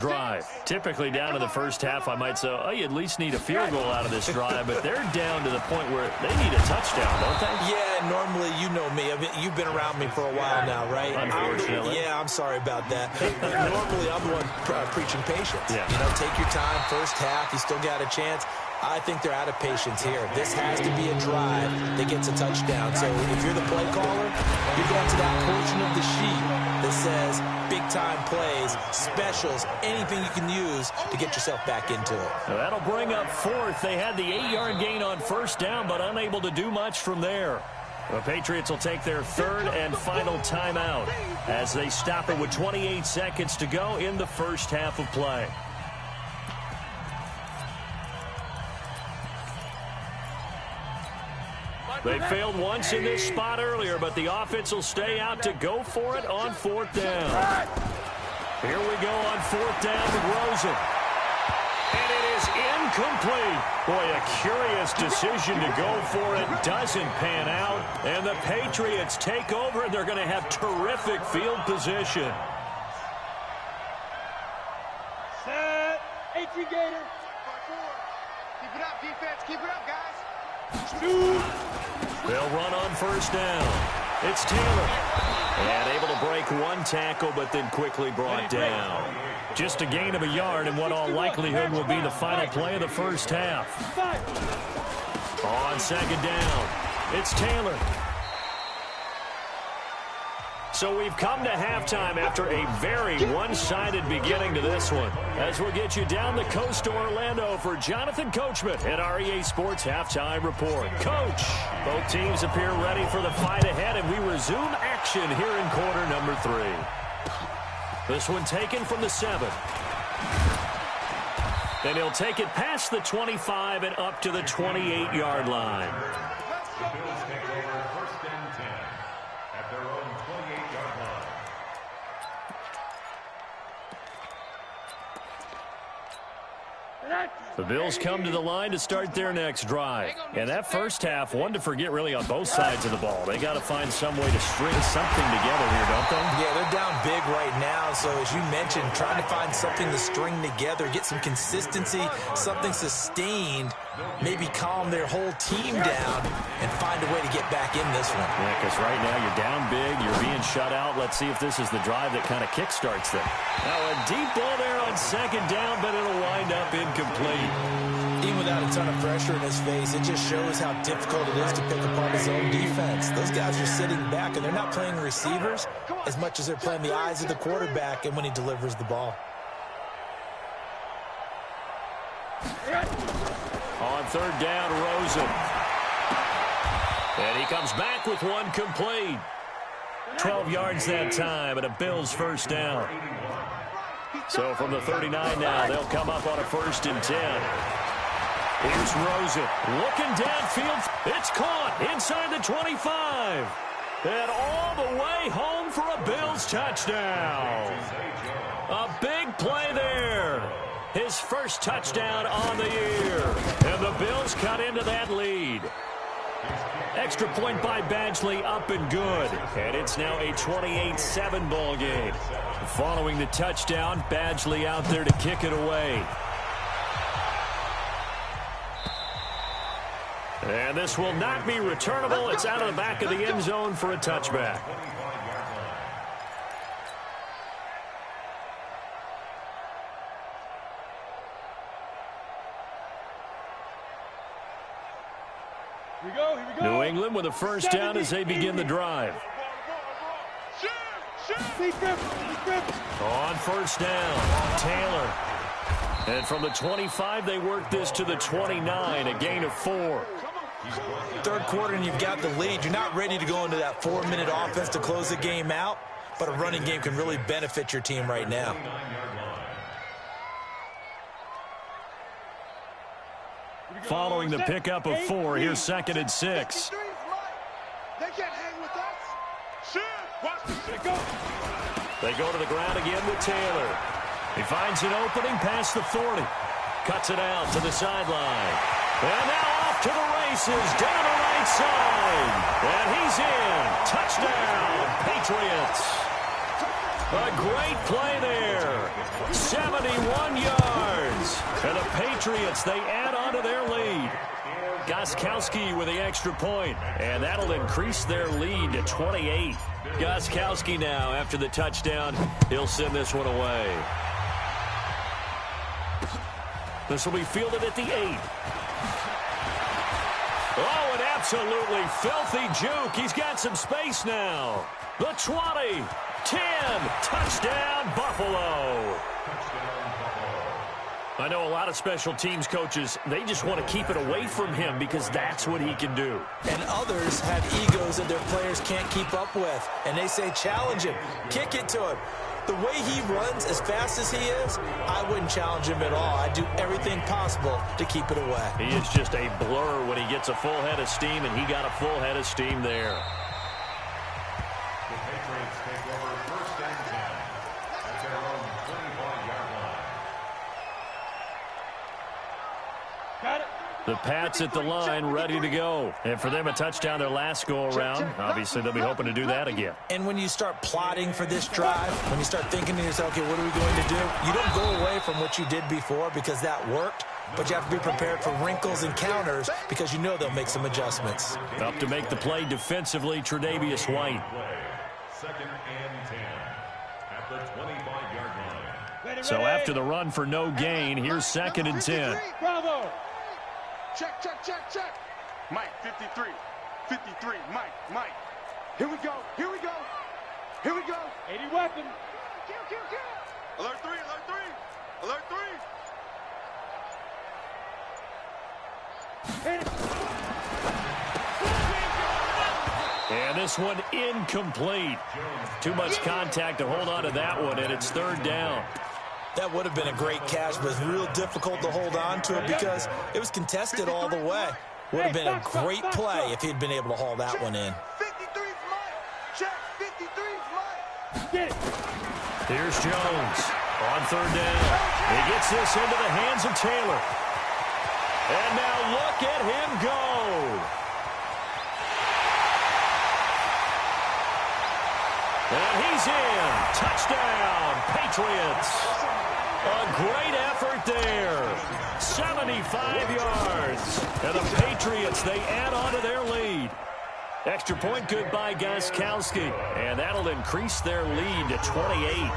drive. Typically down in the first half, I might say, oh, you at least need a field goal out of this drive, but they're down to the point where they need a touchdown, don't they? Yeah, normally, you know me. You've been around me for a while now, right? Unfortunately. I'm sorry about that. Normally, I'm the one preaching patience. Yeah. You know, take your time, first half, you still got a chance. I think they're out of patience here. This has to be a drive that gets a touchdown. So if you're the play caller, you're going to that portion of the sheet that says big-time plays, specials, anything you can use to get yourself back into it. Well, that'll bring up fourth. They had the 8-yard gain on first down, but unable to do much from there. The Patriots will take their third and final timeout as they stop it with 28 seconds to go in the first half of play. They failed once in this spot earlier, but the offense will stay out to go for it on fourth down. Here we go on fourth down with Rosen. And it is incomplete. Boy, a curious decision to go for it. Doesn't pan out. And the Patriots take over, and they're going to have terrific field position. Set. 18 Gator. Keep it up, defense. Keep it up, guys. Shoot. They'll run on first down. It's Taylor. And able to break one tackle, but then quickly brought down. Just a gain of a yard in what all likelihood will be the final play of the first half. On second down, it's Taylor. So we've come to halftime after a very one-sided beginning to this one. As we'll get you down the coast to Orlando for Jonathan Coachman at our EA Sports Halftime Report. Coach, both teams appear ready for the fight ahead, and we resume action here in quarter number 3. This one taken from the 7. And he'll take it past the 25 and up to the 28-yard line. Bills take over first and 10 at their own 28-yard line. The Bills come to the line to start their next drive. And that first half, one to forget really on both sides of the ball. They got to find some way to string something together here, don't they? Yeah, they're down big right now. So as you mentioned, trying to find something to string together, get some consistency, something sustained, maybe calm their whole team down and find a way to get back in this one. Yeah, because right now you're down big, you're being shut out. Let's see if this is the drive that kind of kickstarts them. Now a deep ball there on second down, but it'll wind up incomplete. Even without a ton of pressure in his face, it just shows how difficult it is to pick apart his own defense. Those guys are sitting back, and they're not playing receivers as much as they're playing the eyes of the quarterback and when he delivers the ball. On third down, Rosen. And he comes back with one complete. 12 yards that time, and a Bills first down. So from the 39 now, they'll come up on a first and 10. Here's Rosen looking downfield. It's caught inside the 25. And all the way home for a Bills touchdown. A big play there. His first touchdown on the year. And the Bills cut into that lead. Extra point by Badgley, up and good. And it's now a 28-7 ball game. Following the touchdown, Badgley out there to kick it away. And this will not be returnable. It's out of the back of the end zone for a touchback. Here we go. New England with a first down as they begin the drive. On first down, Taylor. And from the 25, they work this to the 29, a gain of 4. Third quarter and you've got the lead. You're not ready to go into that 4-minute offense to close the game out, but a running game can really benefit your team right now. Following the pickup of 4, here's second and 6. They can't hang with us. They go to the ground again with Taylor. He finds an opening past the 40. Cuts it out to the sideline. And now off to the races down the right side. And he's in. Touchdown, Patriots. A great play there. 71 yards. And the Patriots, they add on to their lead. Gostkowski with the extra point, and that'll increase their lead to 28. Gostkowski now, after the touchdown, he'll send this one away. This will be fielded at the 8. Oh, an absolutely filthy juke. He's got some space now. The 20, 10, touchdown Buffalo. I know a lot of special teams coaches, they just want to keep it away from him because that's what he can do. And others have egos that their players can't keep up with. And they say, challenge him, kick it to him. The way he runs as fast as he is, I wouldn't challenge him at all. I'd do everything possible to keep it away. He is just a blur when he gets a full head of steam, and he got a full head of steam there. The Patriots take over first and 10 at their own 25-yard line. Got it. The Pats at the line, ready to go. And for them, a touchdown their last go-around. Obviously, they'll be hoping to do that again. And when you start plotting for this drive, when you start thinking to yourself, okay, what are we going to do? You don't go away from what you did before because that worked, but you have to be prepared for wrinkles and counters because you know they'll make some adjustments. Up to make the play defensively, Tre'Davious White. Second and 10 at the 25-yard line. So after the run for no gain, here's second and 10. Bravo. Check, check, check, check. Mike, 53. 53, Mike. Here we go. Here we go. Here we go. 80 weapon. Kill. Alert 3, alert 3. Alert 3. Hit it. And this one incomplete. Too much contact to hold on to that one, and it's third down. That would have been a great catch, but it's real difficult to hold on to it because it was contested all the way. Would have been a great play if he'd been able to haul that one in. 53's Mike. Check, 53's Mike. Get it. Here's Jones on third down. He gets this into the hands of Taylor. And now look at him go. And he's in. Touchdown, Patriots. A great effort there. 75 yards. And the Patriots, they add on to their lead. Extra point good by Gostkowski. And that'll increase their lead to 28.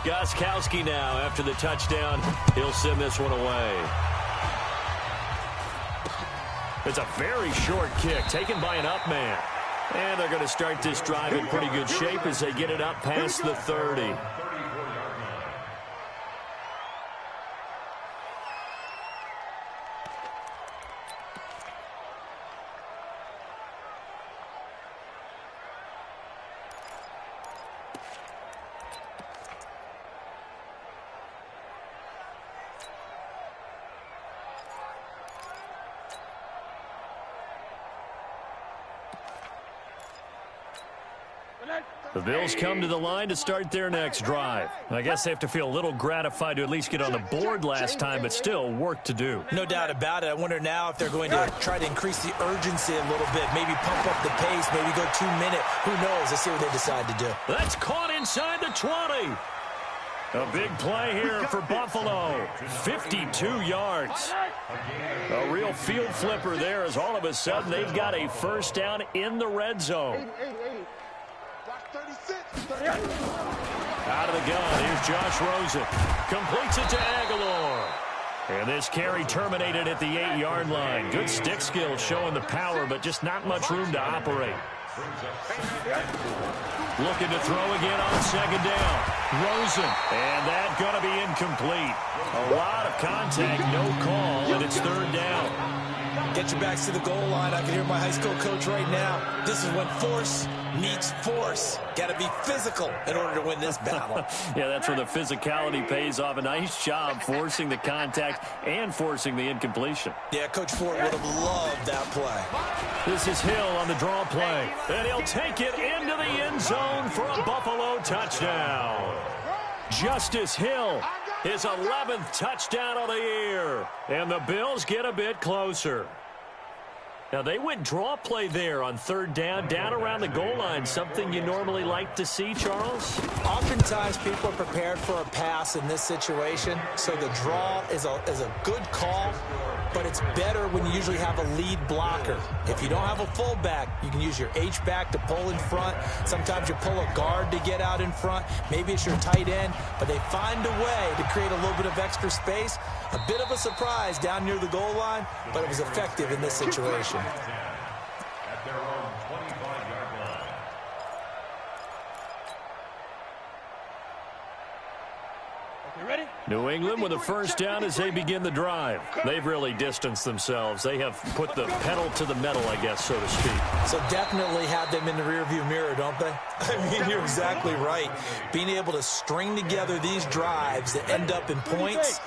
Gostkowski now, after the touchdown, he'll send this one away. It's a very short kick taken by an up man. And they're going to start this drive in pretty good shape as they get it up past the 30. The Bills come to the line to start their next drive. I guess they have to feel a little gratified to at least get on the board last time, but still work to do. No doubt about it. I wonder now if they're going to try to increase the urgency a little bit, maybe pump up the pace, maybe go 2 minute. Who knows? Let's see what they decide to do. That's caught inside the 20. A big play here for Buffalo. 52 yards. A real field flipper there as all of a sudden they've got a first down in the red zone. 36. Out of the gun, here's Josh Rosen. Completes it to Aguilar. And this carry terminated at the 8-yard line. Good stick skill showing the power, but just not much room to operate. Looking to throw again on second down. Rosen. And that's going to be incomplete. A lot of contact, no call, and it's third down. Get your backs to the goal line. I can hear my high school coach right now. This is when force meets force. Got to be physical in order to win this battle. Yeah, that's where the physicality pays off. A nice job forcing the contact and forcing the incompletion. Yeah, Coach Ford would have loved that play. This is Hill on the draw play. And he'll take it into the end zone for a Buffalo touchdown. Justice Hill, his 11th touchdown of the year. And the Bills get a bit closer. Now, they went draw play there on third down around the goal line, something you normally like to see, Charles? Oftentimes, people are prepared for a pass in this situation, so the draw is a good call, but it's better when you usually have a lead blocker. If you don't have a fullback, you can use your H-back to pull in front. Sometimes you pull a guard to get out in front. Maybe it's your tight end, but they find a way to create a little bit of extra space. A bit of a surprise down near the goal line, but it was effective in this situation. At their own 25-yard line. You ready? New England with a first down as they begin the drive. They've really distanced themselves. They have put the pedal to the metal, I guess, so to speak. So definitely have them in the rearview mirror, don't they? I mean, you're exactly right. Being able to string together these drives that end up in points,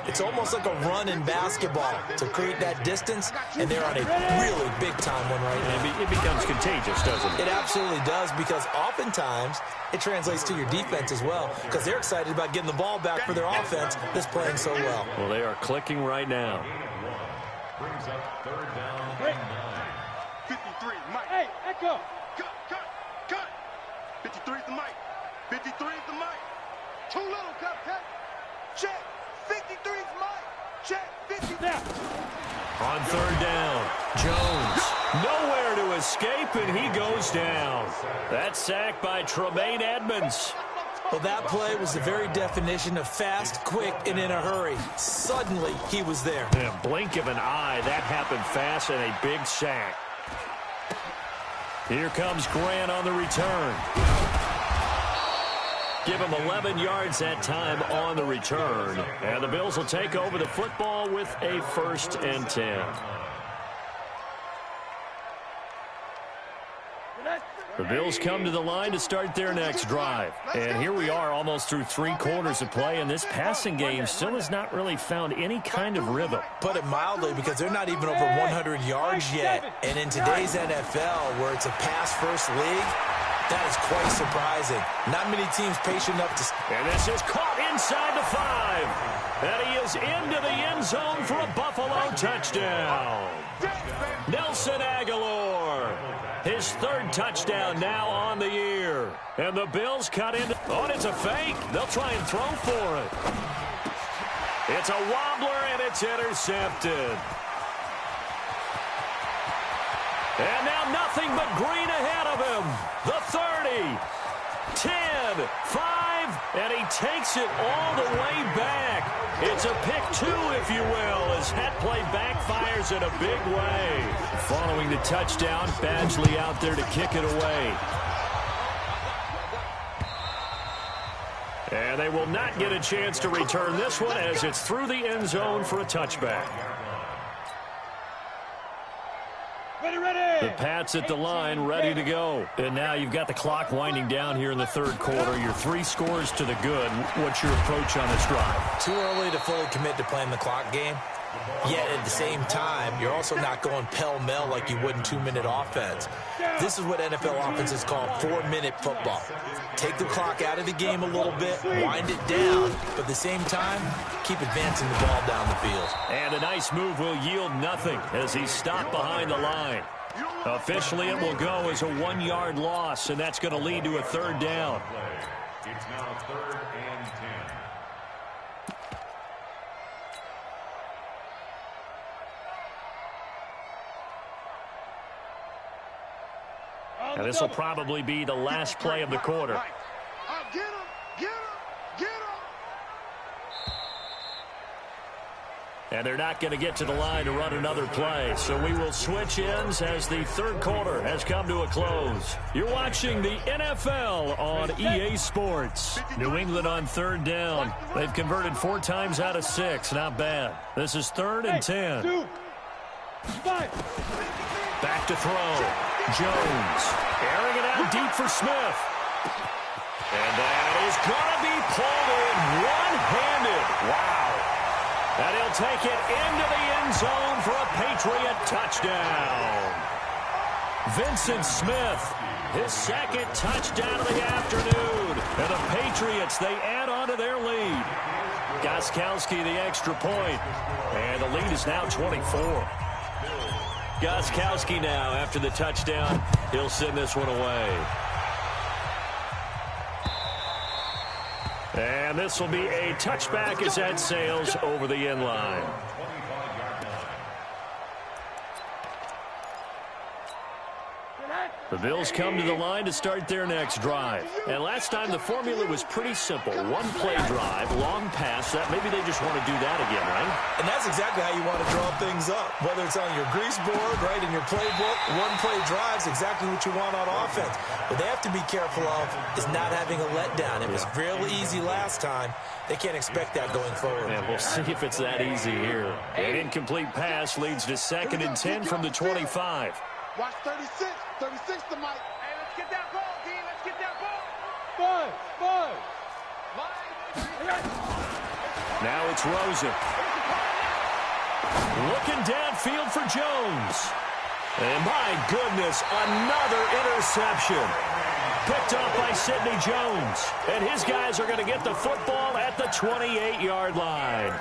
it's almost like a run in basketball to create that distance, and they're on a really big-time one right now. It becomes contagious, doesn't it? It absolutely does, because oftentimes it translates to your defense as well, because they're excited about getting the ball back for their offense that's playing so well. Well, they are clicking right now. Brings up third down and 9. 53, Mike. Hey, echo. Cut. 53 is the mic. 53 is the mic. Too little, cut. Check. 53 is Mike. Check. 50. Now. On third down, Jones. Nowhere to escape, and he goes down. That's sacked by Tremaine Edmonds. Well, that play was the very definition of fast, quick, and in a hurry. Suddenly, he was there. In a blink of an eye, that happened fast, and a big sack. Here comes Grant on the return. Give him 11 yards that time on the return. And the Bills will take over the football with a 1st and 10. The Bills come to the line to start their next drive. And here we are almost through 3 quarters of play, and this passing game still has not really found any kind of rhythm. Put it mildly, because they're not even over 100 yards yet. And in today's NFL, where it's a pass-first league, that is quite surprising. Not many teams patient enough to... And this is caught inside the 5. And he is into the end zone for a Buffalo touchdown. Nelson Aguilar. His 3rd touchdown now on the year. And the Bills cut into... Oh, it's a fake. They'll try and throw for it. It's a wobbler, and it's intercepted. And now nothing but green ahead of him. The 30, 10, 5, and he takes it all the way back. It's a pick 2, if you will, as that play backfires in a big way. Following the touchdown, Badgley out there to kick it away. And they will not get a chance to return this one as it's through the end zone for a touchback. The Pats at the line, ready to go. And now you've got the clock winding down here in the 3rd quarter. Your 3 scores to the good. What's your approach on this drive? Too early to fully commit to playing the clock game. Yet at the same time, you're also not going pell-mell like you would in 2-minute offense. This is what NFL offenses call 4-minute football. Take the clock out of the game a little bit, wind it down, but at the same time, keep advancing the ball down the field. And a nice move will yield nothing as he's stopped behind the line. Officially, it will go as a 1-yard loss, and that's going to lead to a 3rd down. It's now 3rd and 10. And this will probably be the last play of the quarter. Get him! And they're not going to get to the line to run another play. So we will switch ends as the 3rd quarter has come to a close. You're watching the NFL on EA Sports. New England on 3rd down. They've converted 4 times out of 6. Not bad. This is 3rd and 10. 2, 5. Back to throw. Jones airing it out deep for Smith. And that is going to be pulled in one-handed. Wow. And he'll take it into the end zone for a Patriot touchdown. Vincent Smith, his 2nd touchdown of the afternoon. And the Patriots, they add on to their lead. Gostkowski the extra point. And the lead is now 24. Gostkowski now, after the touchdown, he'll send this one away. And this will be a touchback as that sails over the end line. The Bills come to the line to start their next drive. And last time the formula was pretty simple. One-play drive, long pass. That maybe they just want to do that again, right? And that's exactly how you want to draw things up. Whether it's on your grease board, right, in your playbook, one-play drives, exactly what you want on offense. What they have to be careful of is not having a letdown. It was real easy last time. They can't expect that going forward. Yeah, we'll see if it's that easy here. An incomplete pass leads to 2nd and 10 from the 25. Watch 36. 36 to Mike. Hey, let's get that ball, D. Let's get that ball. Five. Now it's Rosen. Looking downfield for Jones. And my goodness, another interception. Picked up by Sidney Jones. And his guys are going to get the football at the 28-yard line.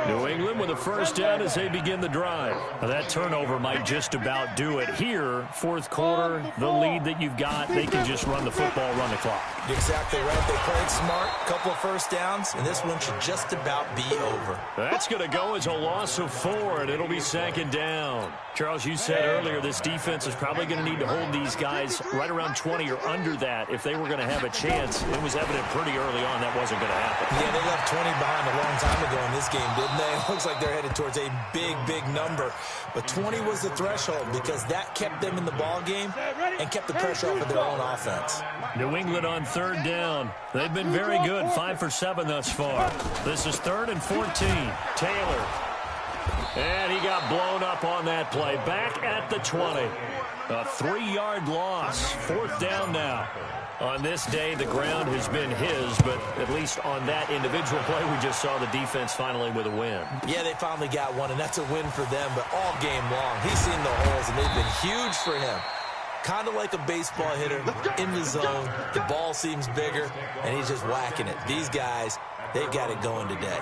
New England with a first down as they begin the drive. Now that turnover might just about do it here. Fourth quarter, the lead that you've got, they can just run the football, run the clock. Exactly right. They played smart, couple of first downs, and this one should just about be over. That's going to go as a loss of 4, and it'll be 2nd down. Charles, you said earlier this defense is probably going to need to hold these guys right around 20 or under that if they were going to have a chance. It was evident pretty early on that wasn't going to happen. Yeah, they left 20 behind a long time ago in this game, didn't they? It looks like they're headed towards a big number. But 20 was the threshold because that kept them in the ball game and kept the pressure off of their own offense. New England on 3rd down. They've been very good, 5 for 7 thus far. This is 3rd and 14. Taylor. And he got blown up on that play. Back at the 20. A 3-yard loss. 4th down now. On this day, the ground has been his, but at least on that individual play, we just saw the defense finally with a win. Yeah, they finally got one, and that's a win for them, but all game long, he's seen the holes, and they've been huge for him. Kind of like a baseball hitter in the zone. The ball seems bigger, and he's just whacking it. These guys, they've got it going today.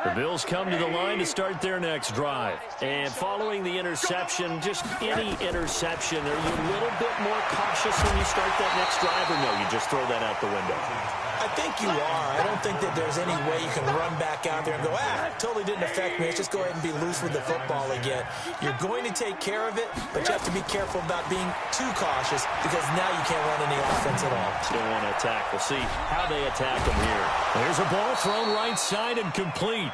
The Bills come to the line to start their next drive. And following the interception, just any interception, are you a little bit more cautious when you start that next drive, or no, you just throw that out the window? I think you are. I don't think that there's any way you can run back out there and go, totally didn't affect me. Let's just go ahead and be loose with the football again. You're going to take care of it, but you have to be careful about being too cautious because now you can't run any offense at all. Still want to attack. We'll see how they attack them here. There's a ball thrown right side and complete.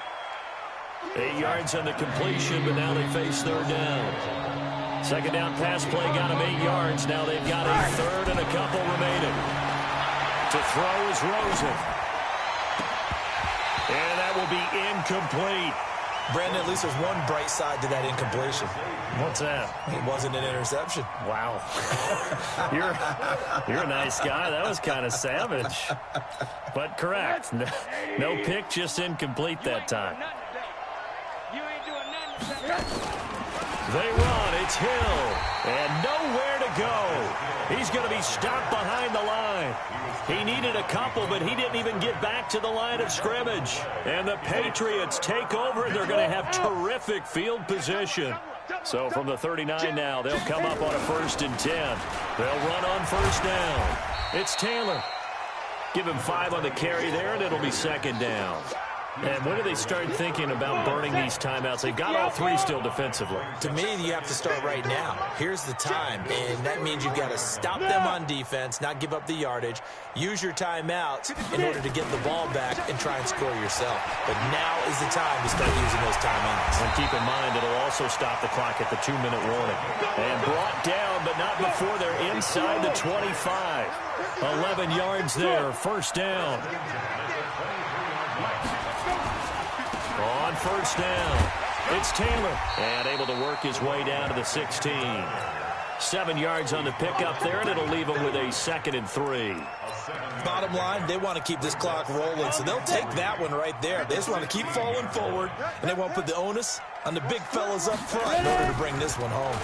8 yards on the completion, but now they face 3rd down. 2nd down pass play got them 8 yards. Now they've got a 3rd and a couple remaining. To throw is Rosen. And that will be incomplete. Brandon, at least there's one bright side to that incompletion. What's that? It wasn't an interception. Wow. You're a nice guy. That was kind of savage. But correct. No pick, just incomplete that time. They run. It's Hill. And nowhere to go. He's going to be stopped behind the line. He needed a couple, but he didn't even get back to the line of scrimmage. And the Patriots take over, and they're going to have terrific field position. So from the 39 now, they'll come up on a 1st and 10. They'll run on 1st down. It's Taylor. Give him 5 on the carry there, and it'll be 2nd down. And when do they start thinking about burning these timeouts? They've got all 3 still defensively. To me, you have to start right now. Here's the time, and that means you've got to stop them on defense, not give up the yardage, use your timeouts in order to get the ball back and try and score yourself. But now is the time to start using those timeouts. And keep in mind, it'll also stop the clock at the 2-minute warning. And brought down, but not before they're inside the 25. 11 yards there, 1st down. On 1st down, it's Taylor, and able to work his way down to the 16. 7 yards on the pickup there, and it'll leave him with a 2nd and 3. Bottom line, they want to keep this clock rolling, so they'll take that one right there. They just want to keep falling forward, and they want to put the onus on the big fellas up front in order to bring this one home.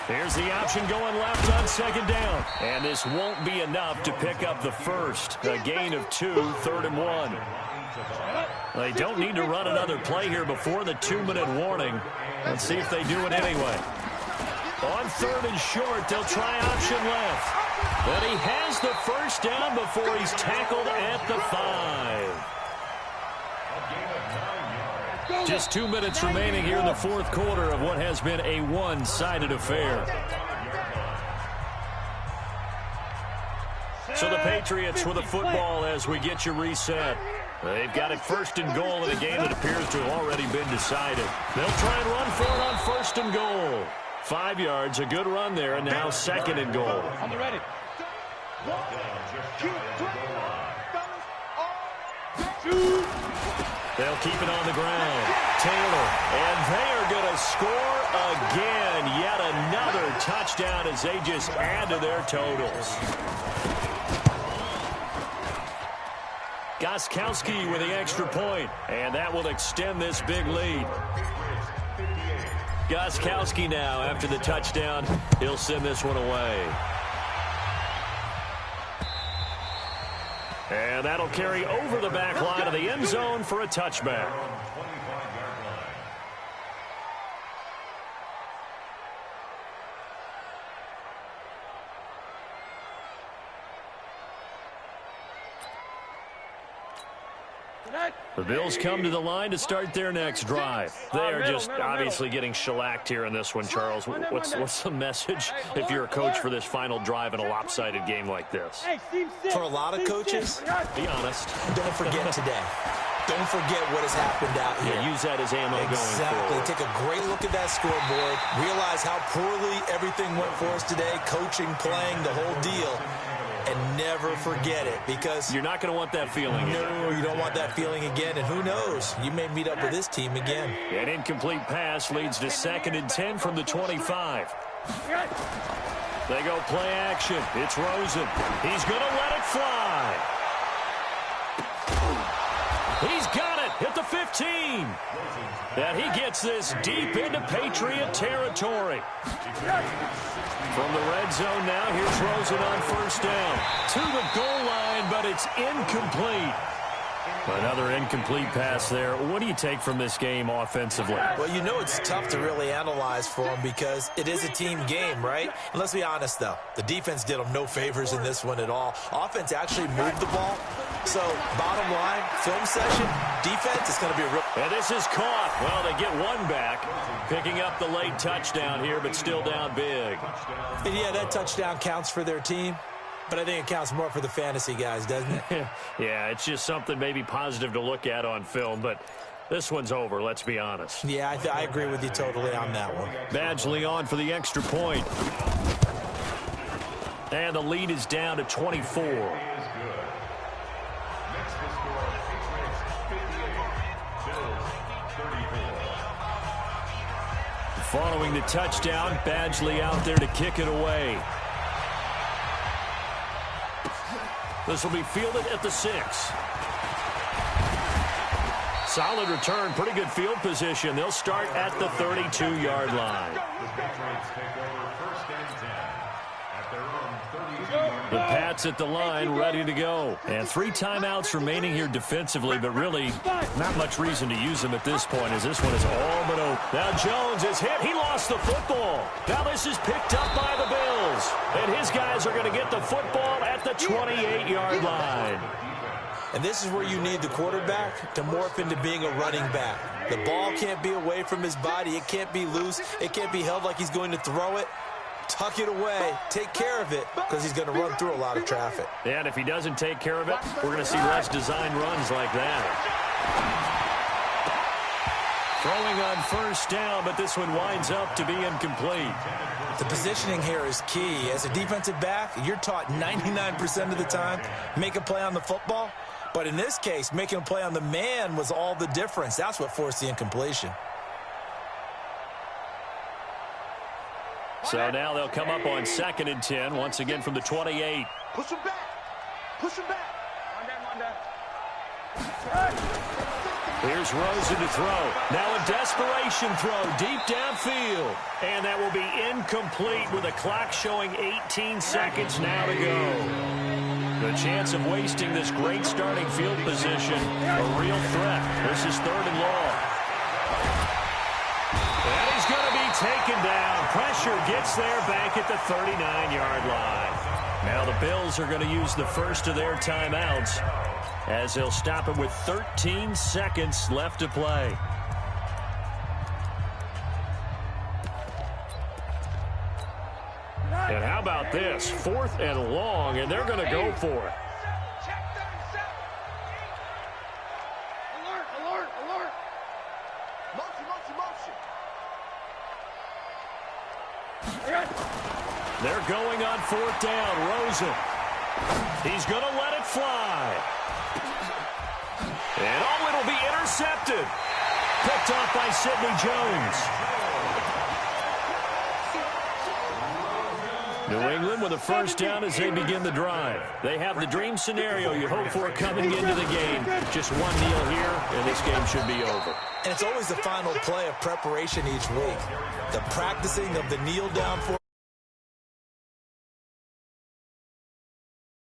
Here's the option going left on second down. And this won't be enough to pick up the first. A gain of 2, 3rd and 1. They don't need to run another play here before the 2-minute warning. Let's see if they do it anyway. On 3rd and short, they'll try option left. But he has the first down before he's tackled at the 5. Just 2 minutes remaining here in the 4th quarter of what has been a one-sided affair. So the Patriots with a football as we get you reset. They've got it 1st and goal in a game that appears to have already been decided. They'll try and run for it on 1st and goal. 5 yards, a good run there, and now 2nd and goal. On the ready. They'll keep it on the ground. Taylor, and they are going to score again. Yet another touchdown as they just add to their totals. Gostkowski with the extra point, and that will extend this big lead. Gostkowski now, after the touchdown, he'll send this one away. And that'll carry over the back line of the end zone for a touchback. The Bills come to the line to start their next drive. They are just obviously getting shellacked here in this one, Charles. What's the message if you're a coach for this final drive in a lopsided game like this? For a lot of coaches, be honest. Don't forget today. Don't forget what has happened out here. Yeah, use that as ammo going forward. Take a great look at that scoreboard. Realize how poorly everything went for us today. Coaching, playing, the whole deal. And never forget it, because you're not going to want that feeling again. No, you don't want that feeling again. And who knows? You may meet up with this team again. An incomplete pass leads to 2nd and 10 from the 25. They go play action. It's Rosen. He's going to let it fly. He's got it at the 15. And he gets this deep into Patriot territory. From the red zone now, here's Rosen on 1st down. To the goal line, but it's incomplete. Another incomplete pass there. What do you take from this game offensively? Well, you know it's tough to really analyze for them because it is a team game, right? And let's be honest, though. The defense did them no favors in this one at all. Offense actually moved the ball. So, bottom line, film session, defense is going to be a real... And this is caught. Well, they get one back. Picking up the late touchdown here, but still down big. And yeah, that touchdown counts for their team. But I think it counts more for the fantasy guys, doesn't it? Yeah, it's just something maybe positive to look at on film, but this one's over, let's be honest. Yeah, I agree with you totally on that one. Badgley on for the extra point. And the lead is down to 24. Following the touchdown, Badgley out there to kick it away. This will be fielded at the 6. Solid return, pretty good field position. They'll start at the 32-yard line. The Pats at the line, ready to go. And 3 timeouts remaining here defensively, but really not much reason to use them at this point, as this one is all but over. Now Jones is hit. He lost the football. Now this is picked up by the Bills. And his guys are going to get the football at the 28-yard line. And this is where you need the quarterback to morph into being a running back. The ball can't be away from his body. It can't be loose. It can't be held like he's going to throw it. Tuck it away, take care of it, because he's going to run through a lot of traffic. And if he doesn't take care of it, we're going to see less design runs like that. Throwing on 1st down, but this one winds up to be incomplete. The positioning here is key. As a defensive back, you're taught 99% of the time, make a play on the football. But in this case, making a play on the man was all the difference. That's what forced the incompletion. So now they'll come up on 2nd and 10, once again from the 28. Push him back. Push him back. Here's Rosen to throw. Now a desperation throw deep downfield. And that will be incomplete with the clock showing 18 seconds now to go. The chance of wasting this great starting field position, a real threat. This is 3rd and long. And he's going to be taken down. Pressure gets there back at the 39-yard line. Now the Bills are going to use the first of their timeouts as they'll stop it with 13 seconds left to play. And how about this? 4th and long, and they're going to go for it. Alert, alert, alert. Motion, motion, motion. They're going on 4th down. Rosen. He's going to let it fly. And oh, it'll be intercepted. Picked off by Sidney Jones. New England with a first down as they begin the drive. They have the dream scenario you hope for coming into the game. Just one kneel here, and this game should be over. And it's always the final play of preparation each week. The practicing of the kneel down for